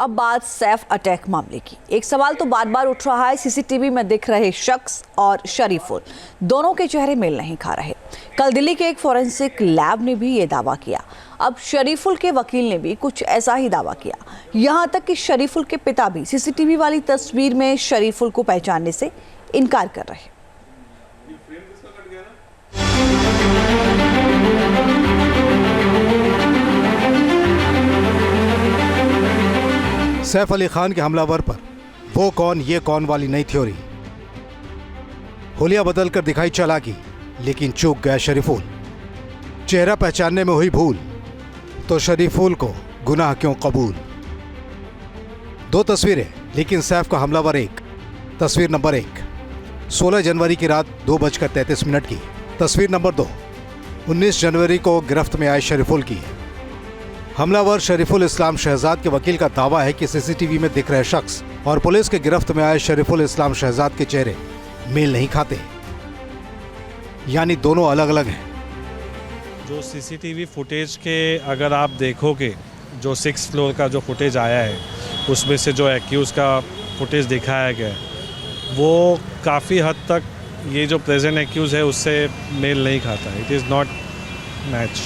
अब बात सैफ अटैक मामले की। एक सवाल तो बार बार उठ रहा है, सीसीटीवी में दिख रहे शख्स और शरीफुल दोनों के चेहरे मेल नहीं खा रहे। कल दिल्ली के एक फॉरेंसिक लैब ने भी ये दावा किया। अब शरीफुल के वकील ने भी कुछ ऐसा ही दावा किया। यहाँ तक कि शरीफुल के पिता भी सीसीटीवी वाली तस्वीर में शरीफुल को पहचानने से इनकार कर रहे। सैफ अली खान के हमलावर पर वो कौन ये कौन वाली नई थ्योरी। होलिया बदल कर दिखाई चालाकी, लेकिन चूक गया शरीफुल। चेहरा पहचानने में हुई भूल, तो शरीफुल को गुनाह क्यों कबूल। दो तस्वीरें, लेकिन सैफ का हमलावर एक। तस्वीर नंबर 1 16 जनवरी की रात 2:33 की। तस्वीर नंबर 2 19 जनवरी को गिरफ्त में आए शरीफुल की। हमलावर शरीफुल इस्लाम शहजाद के वकील का दावा है कि सीसीटीवी में दिख रहे शख्स और पुलिस के गिरफ्त में आए शरीफुल इस्लाम शहजाद के चेहरे मेल नहीं खाते, यानी दोनों अलग अलग हैं। जो सीसीटीवी फुटेज के अगर आप देखोगे, जो 6th फ्लोर का जो फुटेज आया है उसमें से जो एक्यूज का फुटेज दिखाया गया है वो काफ़ी हद तक ये जो प्रेजेंट एक्यूज है उससे मेल नहीं खाता। It is not match.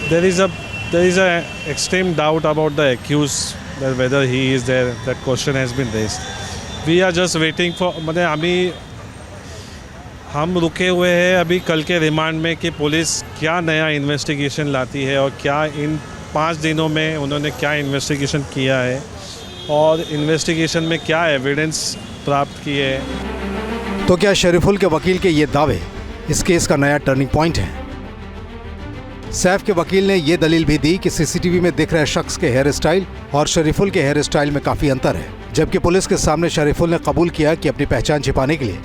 There is a extreme doubt about the accused, that whether he is there. That question has been raised. We are just waiting for, मतलब अभी हम रुके हुए हैं अभी कल के रिमांड में कि पुलिस क्या नया इन्वेस्टिगेशन लाती है और क्या इन 5 दिनों में उन्होंने क्या इन्वेस्टिगेशन किया है और इन्वेस्टिगेशन में क्या एविडेंस प्राप्त किए हैं। तो क्या शरीफुल के वकील के ये दावे इस केस का नया टर्निंग पॉइंट है? सैफ के वकील ने यह दलील भी दी कि सीसीटीवी में दिख रहे शख्स के हेयर स्टाइल और शरीफुल के हेयर स्टाइल में काफी अंतर है, जबकि पुलिस के सामने शरीफुल ने कबूल किया कि अपनी पहचान छिपाने के लिए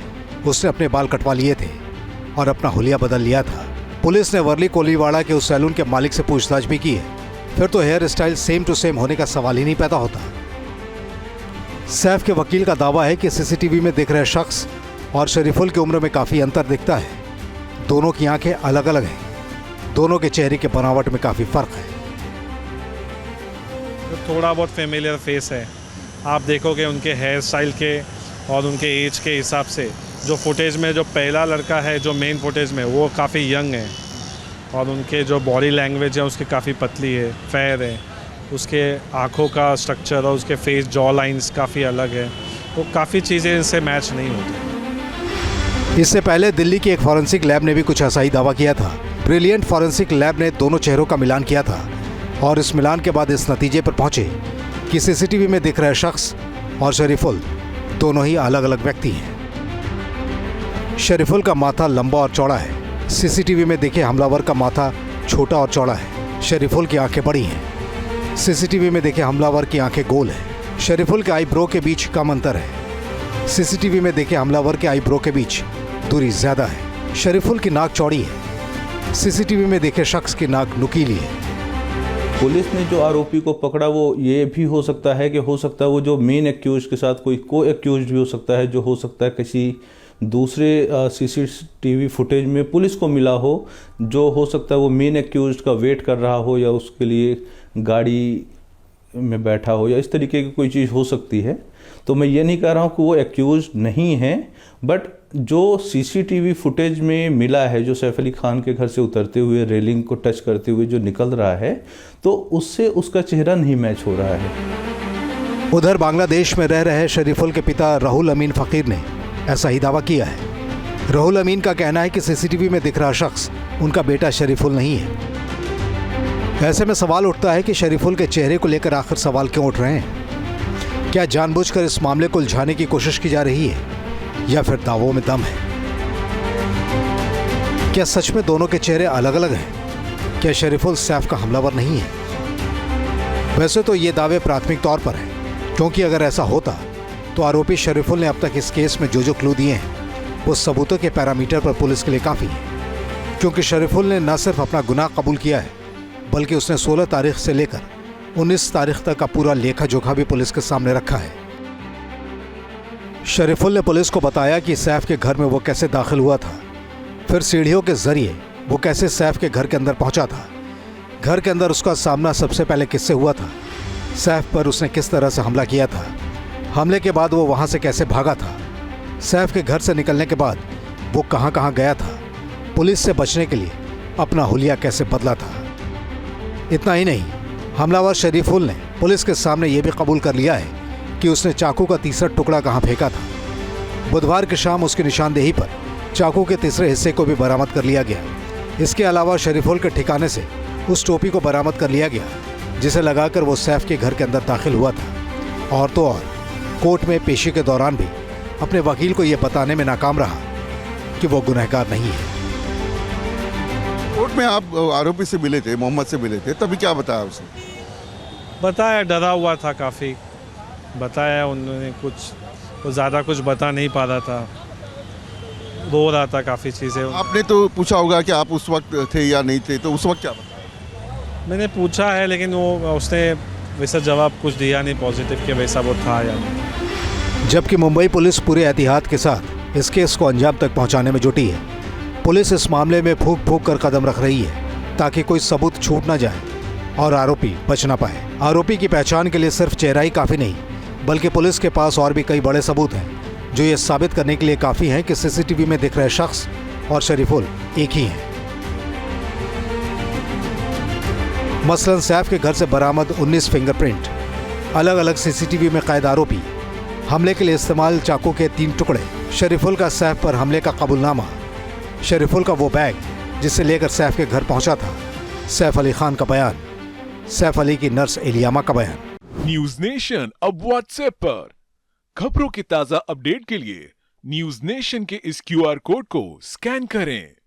उसने अपने बाल कटवा लिए थे और अपना हुलिया बदल लिया था। पुलिस ने वर्ली कोलीवाड़ा के उस सैलून के मालिक से पूछताछ भी की है। फिर तो hair style same to same होने का सवाल ही नहीं पैदा होता। सैफ के वकील का दावा है कि सीसीटीवी में दिख रहे शख्स और शरीफुल की उम्र में काफी अंतर दिखता है। दोनों की आंखें अलग अलग हैं, दोनों के चेहरे के बनावट में काफी फर्क है। तो थोड़ा बहुत फेमिलियर फेस है, आप देखोगे उनके हेयर स्टाइल के और उनके एज के हिसाब से। जो फुटेज में जो पहला लड़का है जो मेन फुटेज में वो काफ़ी यंग है और उनके जो बॉडी लैंग्वेज है उसकी काफ़ी पतली है, फेयर है। उसके आँखों का स्ट्रक्चर और उसके फेस जॉ लाइंस काफ़ी अलग है, तो काफ़ी चीज़ें इनसे मैच नहीं होती। इससे पहले दिल्ली की एक फॉरेंसिक लैब ने भी कुछ ऐसा ही दावा किया था। ब्रिलियंट फॉरेंसिक लैब ने दोनों चेहरों का मिलान किया था और इस मिलान के बाद इस नतीजे पर पहुंचे कि सीसीटीवी में दिख रहे शख्स और शरीफुल दोनों ही अलग अलग व्यक्ति हैं। शरीफुल का माथा लंबा और चौड़ा है, सीसीटीवी में देखे हमलावर का माथा छोटा और चौड़ा है। शरीफुल की आंखें बड़ी हैं, सीसीटीवी में देखे हमलावर की आंखें गोल है। शरीफुल के आईब्रो के बीच कम अंतर है, सीसीटीवी में देखे हमलावर के आईब्रो के बीच दूरी ज्यादा है। शरीफुल की नाक चौड़ी है, सीसीटीवी में देखे शख्स की नाक नुकीली है। पुलिस ने जो आरोपी को पकड़ा वो ये भी हो सकता है कि वो जो मेन एक्यूज के साथ कोई को एक्यूज भी हो सकता है, जो हो सकता है किसी दूसरे सीसीटीवी फुटेज में पुलिस को मिला हो, जो हो सकता है वो मेन एक्यूज का वेट कर रहा हो या उसके लिए गाड़ी में बैठा हो या इस तरीके की कोई चीज़ हो सकती है। तो मैं ये नहीं कह रहा हूँ कि वो एक्यूज नहीं है, बट जो सीसीटीवी फुटेज में मिला है, जो सैफ अली खान के घर से उतरते हुए रेलिंग को टच करते हुए जो निकल रहा है, तो उससे उसका चेहरा नहीं मैच हो रहा है। उधर बांग्लादेश में रह रहे शरीफुल के पिता राहुल अमीन फ़कीर ने ऐसा ही दावा किया है। राहुल अमीन का कहना है कि सीसीटीवी में दिख रहा शख्स उनका बेटा शरीफुल नहीं है। ऐसे में सवाल उठता है कि शरीफुल के चेहरे को लेकर आखिर सवाल क्यों उठ रहे हैं? क्या जानबूझकर इस मामले को उलझाने की कोशिश की जा रही है या फिर दावों में दम है? क्या सच में दोनों के चेहरे अलग अलग हैं? क्या शरीफुल सैफ का हमलावर नहीं है? वैसे तो ये दावे प्राथमिक तौर पर हैं, क्योंकि अगर ऐसा होता तो आरोपी शरीफुल ने अब तक इस केस में जो क्लू दिए हैं वो सबूतों के पैरामीटर पर पुलिस के लिए काफ़ी है। क्योंकि शरीफुल ने न सिर्फ अपना गुनाह कबूल किया है, बल्कि उसने 16 तारीख से लेकर 19 तारीख तक का पूरा लेखा जोखा भी पुलिस के सामने रखा है। शरीफुल ने पुलिस को बताया कि सैफ के घर में वो कैसे दाखिल हुआ था, फिर सीढ़ियों के जरिए वो कैसे सैफ के घर के अंदर पहुंचा था, घर के अंदर उसका सामना सबसे पहले किससे हुआ था, सैफ पर उसने किस तरह से हमला किया था, हमले के बाद वो वहां से कैसे भागा था, सैफ के घर से निकलने के बाद वो कहां कहां गया था, पुलिस से बचने के लिए अपना हुलिया कैसे बदला था। इतना ही नहीं, हमलावर शरीफुल ने पुलिस के सामने ये भी कबूल कर लिया है कि उसने चाकू का तीसरा टुकड़ा कहां फेंका था। बुधवार की शाम उसकी निशानदेही पर चाकू के तीसरे हिस्से को भी बरामद कर लिया गया। इसके अलावा शरीफुल के ठिकाने से उस टोपी को बरामद कर लिया गया जिसे लगाकर वो सैफ के घर के अंदर दाखिल हुआ था। और तो और कोर्ट में पेशी के दौरान भी अपने वकील को यह बताने में नाकाम रहा कि वो गुनहगार नहीं है। कोर्ट में आप आरोपी से मिले थे, मोहम्मद से मिले थे, तभी क्या बताया उसने? बताया, डरा हुआ था काफ़ी, बताया उन्होंने कुछ, वो ज़्यादा कुछ बता नहीं पा रहा था, रो रहा था काफ़ी चीज़ें। आपने तो पूछा होगा कि आप उस वक्त थे या नहीं थे, तो उस वक्त क्या बताया? मैंने पूछा है लेकिन वो उसने वैसा जवाब कुछ दिया नहीं पॉजिटिव कि वैसा वो था या नहीं। जबकि मुंबई पुलिस पूरे एहतियात के साथ इस केस को अंजाम तक पहुंचाने में जुटी है। पुलिस इस मामले में फूंक फूंक कर कदम रख रही है ताकि कोई सबूत छूट ना जाए और आरोपी बच ना पाए। आरोपी की पहचान के लिए सिर्फ चेहरा ही काफ़ी नहीं, बल्कि पुलिस के पास और भी कई बड़े सबूत हैं जो ये साबित करने के लिए काफ़ी हैं कि सीसीटीवी में दिख रहे शख्स और शरीफुल एक ही हैं। मसलन सैफ के घर से बरामद 19 फिंगरप्रिंट, अलग अलग सीसीटीवी में कैद आरोपी, हमले के लिए इस्तेमाल चाकू के 3 टुकड़े, शरीफुल का सैफ पर हमले का कबूलनामा, शरीफुल का वो बैग जिसे लेकर सैफ के घर पहुंचा था, सैफ अली खान का बयान, सैफ अली की नर्स एलियामा का बयान। न्यूज नेशन अब व्हाट्सएप पर खबरों की ताजा अपडेट के लिए न्यूज नेशन के इस क्यूआर कोड को स्कैन करें।